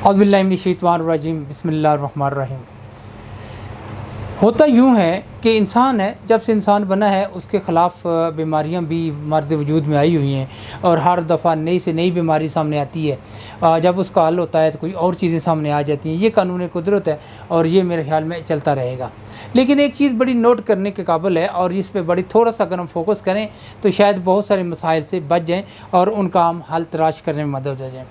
औज़ुबिल्लाहिमिनश्शैतानिर्रजीम बिस्मिल्लाहिर्रहमानिर्रहीम। होता यूँ है कि इंसान है, जब से इंसान बना है उसके ख़िलाफ़ बीमारियां भी मर्ज़ वजूद में आई हुई हैं और हर दफ़ा नई से नई बीमारी सामने आती है। जब उसका हल होता है तो कोई और चीज़ें सामने आ जाती हैं। ये कानून कुदरत है और ये मेरे ख़्याल में चलता रहेगा। लेकिन एक चीज़ बड़ी नोट करने के काबिल है और इस पे बड़ी थोड़ा सा अगर हम फोकस करें तो शायद बहुत सारे मसाइल से बच जाएँ और उनका हम हल तलाश करने में मदद हो जाए।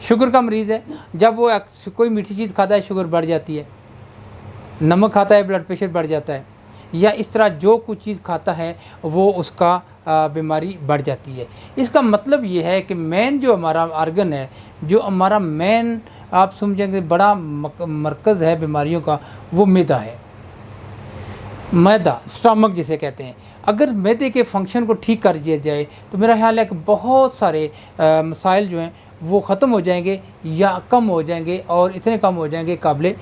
शुगर का मरीज़ है, जब वो कोई मीठी चीज़ खाता है शुगर बढ़ जाती है, नमक खाता है ब्लड प्रेशर बढ़ जाता है, या इस तरह जो कुछ चीज़ खाता है वो उसका बीमारी बढ़ जाती है। इसका मतलब ये है कि मेन जो हमारा आर्गन है, जो हमारा मेन आप समझेंगे बड़ा मरकज़ है बीमारियों का, वो मैदा है। मैदा स्टमक जिसे कहते हैं, अगर मैदे के फंक्शन को ठीक कर दिया जाए तो मेरा ख़्याल है कि बहुत सारे मसाइल जो हैं वो ख़त्म हो जाएंगे या कम हो जाएंगे और इतने कम हो जाएंगे काबिल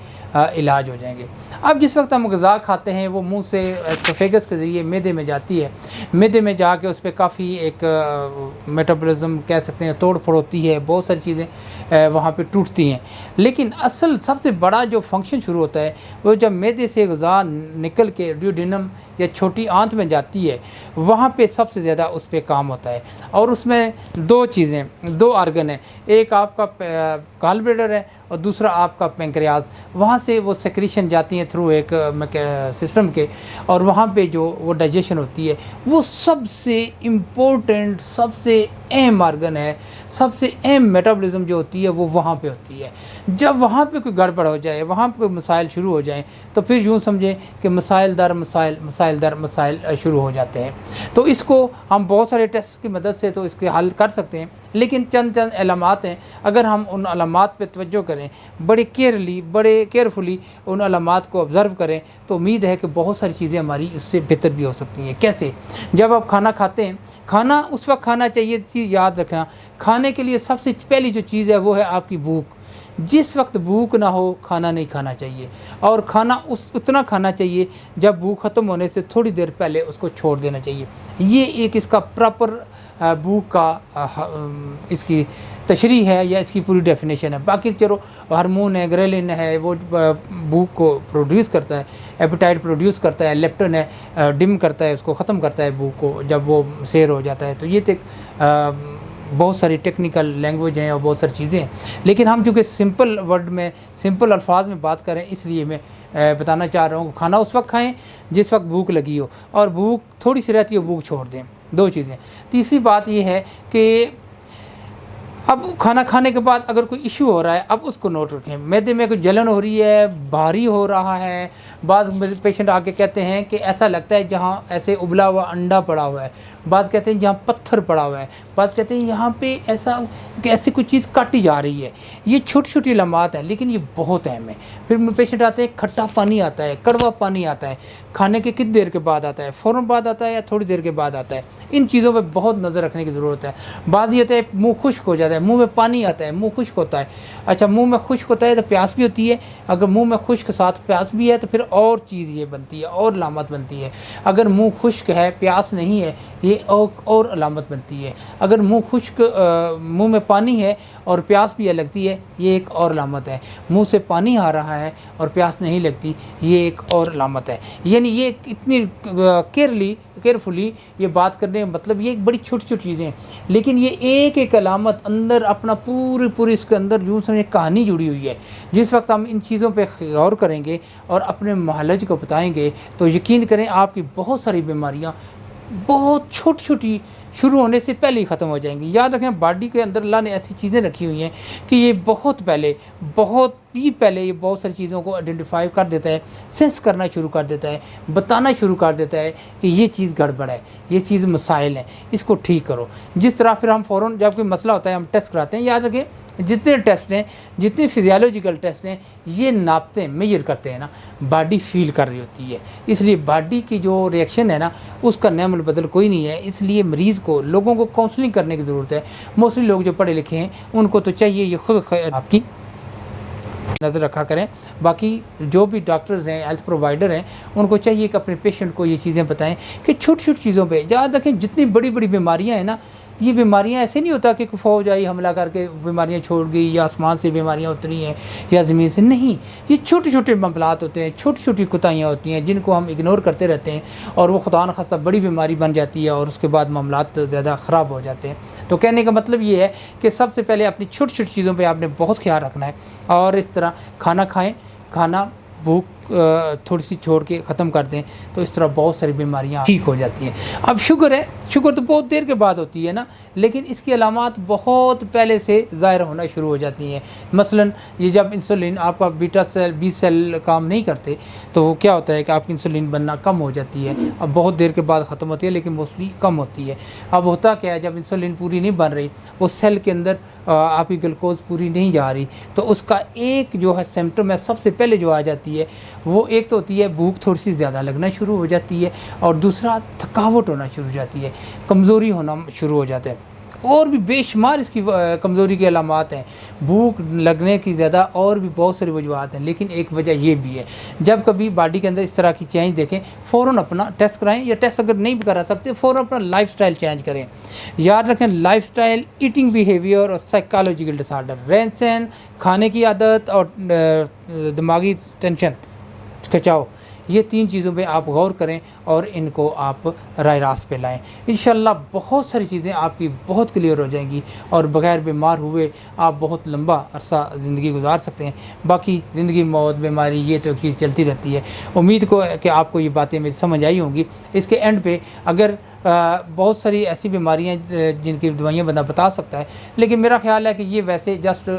इलाज हो जाएंगे। अब जिस वक्त हम ग़िज़ा खाते हैं वो मुंह से एसोफेगस के ज़रिए मैदे में जाती है, मैदे में जाके उस पर काफ़ी एक मेटाबॉलिज़्म कह सकते हैं तोड़ फोड़ होती है, बहुत सारी चीज़ें वहाँ पे टूटती हैं। लेकिन असल सबसे बड़ा जो फंक्शन शुरू होता है वो जब मैदे से ग़िज़ा निकल के ड्यूडेनम या छोटी आंत में जाती है, वहाँ पे सबसे ज़्यादा उस पर काम होता है। और उसमें दो चीज़ें, दो आर्गन हैं, एक आपका गॉल ब्लैडर है और दूसरा आपका पैंक्रियाज। वहाँ से वो सेक्रीशन जाती हैं थ्रू एक सिस्टम के, और वहाँ पे जो वो डाइजेशन होती है वो सबसे इम्पोर्टेंट सबसे अहम आर्गन है। सबसे अहम मेटाबॉलिज़्म जो होती है वो वहाँ पे होती है। जब वहाँ पे कोई गड़बड़ हो जाए, वहाँ पे कोई मसाइल शुरू हो जाएं, तो फिर यूँ समझें कि मसाइल दर मसाइल शुरू हो जाते हैं। तो इसको हम बहुत सारे टेस्ट की मदद से तो इसके हल कर सकते हैं, लेकिन चंद अलामात हैं। अगर हम उन अलामात पे तवज्जो करें, बड़े केयरफुली उन अलामात को ऑब्ज़र्व करें, तो उम्मीद है कि बहुत सारी चीज़ें हमारी इससे बेहतर भी हो सकती हैं। कैसे? जब आप खाना खाते हैं, खाना उस वक्त खाना चाहिए, चीज़ याद रखना, खाने के लिए सबसे पहली जो चीज़ है वो है आपकी भूख। जिस वक्त भूख ना हो खाना नहीं खाना चाहिए, और खाना उतना खाना चाहिए जब भूख ख़त्म होने से थोड़ी देर पहले उसको छोड़ देना चाहिए। ये एक इसका प्रॉपर भूख का इसकी तशरीह है या इसकी पूरी डेफिनेशन है। बाकी चलो हार्मोन है, ग्रेलिन है, वो भूख को प्रोड्यूस करता है, एपेटाइट प्रोड्यूस करता है, लेप्टिन है डिम करता है, उसको ख़त्म करता है भूख को जब वो सेर हो जाता है। तो ये एक बहुत सारी टेक्निकल लैंग्वेज हैं और बहुत सारी चीज़ें हैं, लेकिन हम चूँकि सिंपल वर्ड में सिंपल अल्फाज में बात करें इसलिए मैं बताना चाह रहा हूँ। खाना उस वक्त खाएं जिस वक्त भूख लगी हो, और भूख थोड़ी सी रहती है भूख छोड़ दें। दो चीज़ें। तीसरी बात ये है कि अब खाना खाने के बाद अगर कोई इशू हो रहा है, अब उसको नोट रखें। मैदे में कोई जलन हो रही है, भारी हो रहा है, बाज़ पेशेंट आके कहते हैं कि ऐसा लगता है जहाँ ऐसे उबला हुआ अंडा पड़ा हुआ है, बाज़ कहते हैं जहाँ पत्थर पड़ा हुआ है, बाज़ कहते हैं यहाँ पे ऐसा कि ऐसी कुछ चीज़ काटी जा रही है। ये छोटी छोटी लम्हात हैं लेकिन ये बहुत अहम है। फिर पेशेंट आते हैं, खट्टा पानी आता है, कड़वा पानी आता है, खाने के कितनी देर के बाद आता है, फ़ौरन बाद आता है या थोड़ी देर के बाद आता है। इन चीज़ों पर बहुत नज़र रखने की ज़रूरत है। बाज़ ये होता है मुँह खुश्क हो जाता है, मुँह में पानी आता है, मुँह खुश्क होता है। अच्छा, मुँह में खुश्क होता है तो प्यास भी होती है। अगर मुँह में खुश्क साथ प्यास भी है तो फिर और चीज़ ये बनती है, और अलामत बनती है। अगर मुँह खुश्क है, प्यास नहीं है, ये और अलामत बनती है। अगर मुँह खुश्क मुँह में पानी है और प्यास भी लगती है, ये एक और अलामत है। मुँह से पानी आ रहा है और प्यास नहीं लगती, ये एक और अलामत है। यानी ये इतनी केयरफुली ये बात करने का मतलब ये एक बड़ी छोटी छोटी चीज़ें हैं, लेकिन ये एक एक अलामत अंदर अपना पूरी इसके अंदर यूँ समझे कहानी जुड़ी हुई है। जिस वक्त हम इन चीज़ों पे गौर करेंगे और अपने महालज को बताएंगे तो यकीन करें आपकी बहुत सारी बीमारियाँ बहुत छोटी छोटी शुरू होने से पहले ही ख़त्म हो जाएंगी। याद रखें, बॉडी के अंदर अल्लाह ने ऐसी चीज़ें रखी हुई हैं कि ये बहुत ही पहले ये बहुत सारी चीज़ों को आइडेंटिफाई कर देता है, सेंस करना शुरू कर देता है, बताना शुरू कर देता है कि ये चीज़ गड़बड़ है, ये चीज़ मसाइल हैं, इसको ठीक करो। जिस तरह फिर हम फ़ौरन जब कोई मसला होता है हम टेस्ट कराते हैं। याद रखें, जितने टेस्ट हैं, जितने फिजियोलॉजिकल टेस्ट हैं, ये नापते हैं, मेजर करते हैं ना, बॉडी फील कर रही होती है। इसलिए बॉडी की जो रिएक्शन है ना, उसका नेमल बदल कोई नहीं है। इसलिए मरीज़ को, लोगों को काउंसलिंग करने की ज़रूरत है। मोस्टली लोग जो पढ़े लिखे हैं उनको तो चाहिए ये खुद आपकी नज़र रखा करें। बाकी जो भी डॉक्टर्स हैं, हेल्थ प्रोवाइडर हैं, उनको चाहिए कि अपने पेशेंट को ये चीज़ें बताएं कि छोटी छोटी चीज़ों पे याद रखें। जितनी बड़ी बड़ी बीमारियां हैं ना, یہ بیماریاں ایسے نہیں ہوتا کہ کوئی فوج آئی حملہ کر کے بیماریاں چھوڑ گئی یا آسمان سے بیماریاں اتری ہیں یا زمین سے، نہیں، یہ چھوٹے چھوٹے معاملات ہوتے ہیں، چھوٹی چھوٹی کوتاہیاں ہوتی ہیں جن کو ہم اگنور کرتے رہتے ہیں اور وہ خدا نخواستہ بڑی بیماری بن جاتی ہے اور اس کے بعد معاملات زیادہ خراب ہو جاتے ہیں۔ تو کہنے کا مطلب یہ ہے کہ سب سے پہلے اپنی چھوٹی چھوٹی چیزوں پہ آپ نے بہت خیال رکھنا ہے، اور اس طرح کھانا کھائیں، کھانا بھوک تھوڑی سی چھوڑ کے ختم کر دیں، تو اس طرح بہت ساری بیماریاں ٹھیک ہو جاتی ہیں۔ اب شوگر ہے، شوگر تو بہت دیر کے بعد ہوتی ہے نا، لیکن اس کی علامات بہت پہلے سے ظاہر ہونا شروع ہو جاتی ہیں۔ مثلا یہ جب انسولین آپ کا بیٹا سیل بی سیل کام نہیں کرتے تو وہ کیا ہوتا ہے کہ آپ کی انسولین بننا کم ہو جاتی ہے، اب بہت دیر کے بعد ختم ہوتی ہے لیکن موسٹلی کم ہوتی ہے۔ اب ہوتا کیا ہے، جب انسولین پوری نہیں بن رہی، وہ سیل کے اندر آپ کی گلوکوز پوری نہیں جا رہی، تو اس کا ایک جو ہے سمٹم ہے سب سے پہلے جو آ جاتی ہے، وہ ایک تو ہوتی ہے بھوک تھوڑی سی زیادہ لگنا شروع ہو جاتی ہے، اور دوسرا تھکاوٹ ہونا شروع ہو جاتی ہے، کمزوری ہونا شروع ہو جاتا ہے۔ اور بھی بے شمار اس کی کمزوری کی علامات ہیں، بھوک لگنے کی زیادہ اور بھی بہت ساری وجوہات ہیں، لیکن ایک وجہ یہ بھی ہے، جب کبھی باڈی کے اندر اس طرح کی چینج دیکھیں، فوراً اپنا ٹیسٹ کرائیں، یا ٹیسٹ اگر نہیں بھی کرا سکتے فوراً اپنا لائف سٹائل چینج کریں۔ یاد رکھیں، لائف سٹائل، ایٹنگ بیہیویئر اور سائیکالوجیکل ڈس آرڈر، رہن سہن، کھانے کی عادت اور دماغی ٹینشن کھچاؤ، یہ تین چیزوں پہ آپ غور کریں اور ان کو آپ رائے راست پہ لائیں۔ انشاءاللہ بہت ساری چیزیں آپ کی بہت کلیئر ہو جائیں گی، اور بغیر بیمار ہوئے آپ بہت لمبا عرصہ زندگی گزار سکتے ہیں۔ باقی زندگی، موت، بیماری، یہ تو چیز چلتی رہتی ہے۔ امید کو کہ آپ کو یہ باتیں میری سمجھ آئی ہوں گی۔ اس کے اینڈ پہ اگر بہت ساری ایسی بیماریاں جن کی دوائیاں بندہ بتا سکتا ہے، لیکن میرا خیال ہے کہ یہ ویسے جسٹ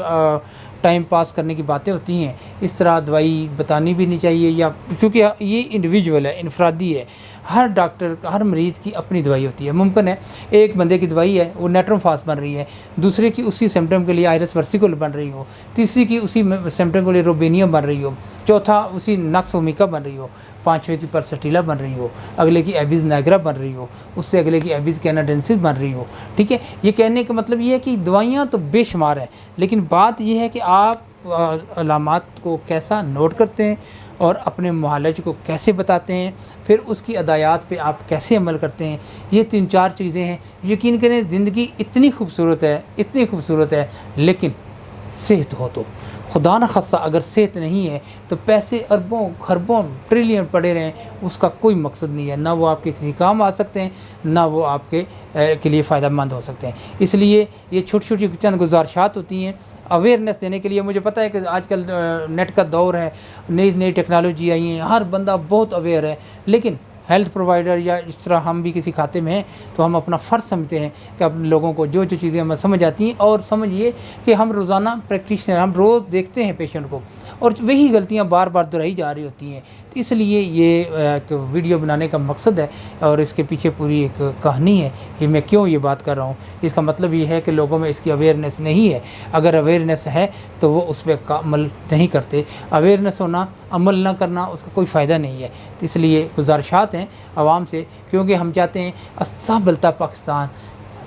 ٹائم پاس کرنے کی باتیں ہوتی ہیں، اس طرح دوائی بتانی بھی نہیں چاہیے، یا کیونکہ یہ انڈیویجول ہے، انفرادی ہے، ہر ڈاکٹر، ہر مریض کی اپنی دوائی ہوتی ہے۔ ممکن ہے ایک بندے کی دوائی ہے وہ نیٹروفاس بن رہی ہے، دوسرے کی اسی سمٹم کے لیے آئرس ورسیکول بن رہی ہو، تیسری کی اسی سمٹم کے لیے روبینیم بن رہی ہو، چوتھا اسی نقص ومیکا بن رہی ہو، پانچویں کی پرسٹیلا بن رہی ہو، اگلے کی ایبیز نیگرا بن رہی ہو، اس سے اگلے کی ایبیز کینیڈنسس بن رہی ہو۔ ٹھیک ہے، یہ کہنے کا مطلب یہ ہے کہ دوائیاں تو بے شمار ہیں، لیکن بات یہ ہے کہ آپ علامات کو کیسا نوٹ کرتے ہیں اور اپنے معالج کو کیسے بتاتے ہیں، پھر اس کی ہدایات پہ آپ کیسے عمل کرتے ہیں۔ یہ تین چار چیزیں ہیں۔ یقین کریں، زندگی اتنی خوبصورت ہے، اتنی خوبصورت ہے، لیکن صحت ہو تو، خدا نہ خواستہ اگر صحت نہیں ہے تو پیسے اربوں خربوں ٹریلین پڑے رہیں، اس کا کوئی مقصد نہیں ہے، نہ وہ آپ کے کسی کام آ سکتے ہیں، نہ وہ آپ کے لیے فائدہ مند ہو سکتے ہیں۔ اس لیے یہ چھوٹی چھوٹی چند گزارشات ہوتی ہیں اویئرنیس دینے کے لیے۔ مجھے پتہ ہے کہ آج کل نیٹ کا دور ہے، نئی ٹیکنالوجی آئی ہیں، ہر بندہ بہت اویئر ہے، لیکن ہیلتھ پرووائڈر یا اس طرح ہم بھی کسی کھاتے میں ہیں تو ہم اپنا فرض سمجھتے ہیں کہ اپنے لوگوں کو جو چیزیں ہمیں سمجھ آتی ہیں، اور سمجھیے کہ ہم روزانہ پریکٹیشنر، ہم روز دیکھتے ہیں پیشنٹ کو، اور وہی غلطیاں بار بار دہرائی جا رہی ہوتی ہیں۔ اس لیے یہ ایک ویڈیو بنانے کا مقصد ہے، اور اس کے پیچھے پوری ایک کہانی ہے کہ میں کیوں یہ بات کر رہا ہوں۔ اس کا مطلب یہ ہے کہ لوگوں میں اس کی اویئرنیس نہیں ہے۔ اگر اویئرنیس ہے تو وہ اس پہ عمل نہیں کرتے۔ اویئرنیس ہونا، عمل نہ کرنا، اس کا کوئی فائدہ نہیں ہے۔ اس لیے گزارشات ہیں عوام سے، کیونکہ ہم چاہتے ہیں اسا بلتا پاکستان،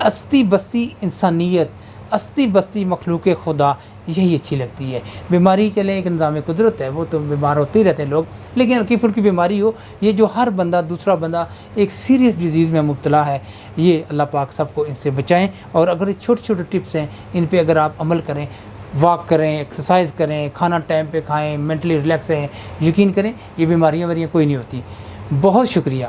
استی بستی انسانیت، استی بستی مخلوق خدا، یہی اچھی لگتی ہے۔ بیماری چلے ایک نظام قدرت ہے، وہ تو بیمار ہوتے ہی رہتے ہیں لوگ، لیکن ہلکی پھلکی بیماری ہو، یہ جو ہر بندہ دوسرا بندہ ایک سیریس ڈیزیز میں مبتلا ہے، یہ اللہ پاک سب کو ان سے بچائیں۔ اور اگر یہ چھوٹے چھوٹے ٹپس ہیں، ان پہ اگر آپ عمل کریں، واک کریں، ایکسرسائز کریں، کھانا ٹائم پہ کھائیں، مینٹلی ریلیکس رہیں، یقین کریں یہ بیماریاں کوئی نہیں ہوتی۔ بہت شکریہ۔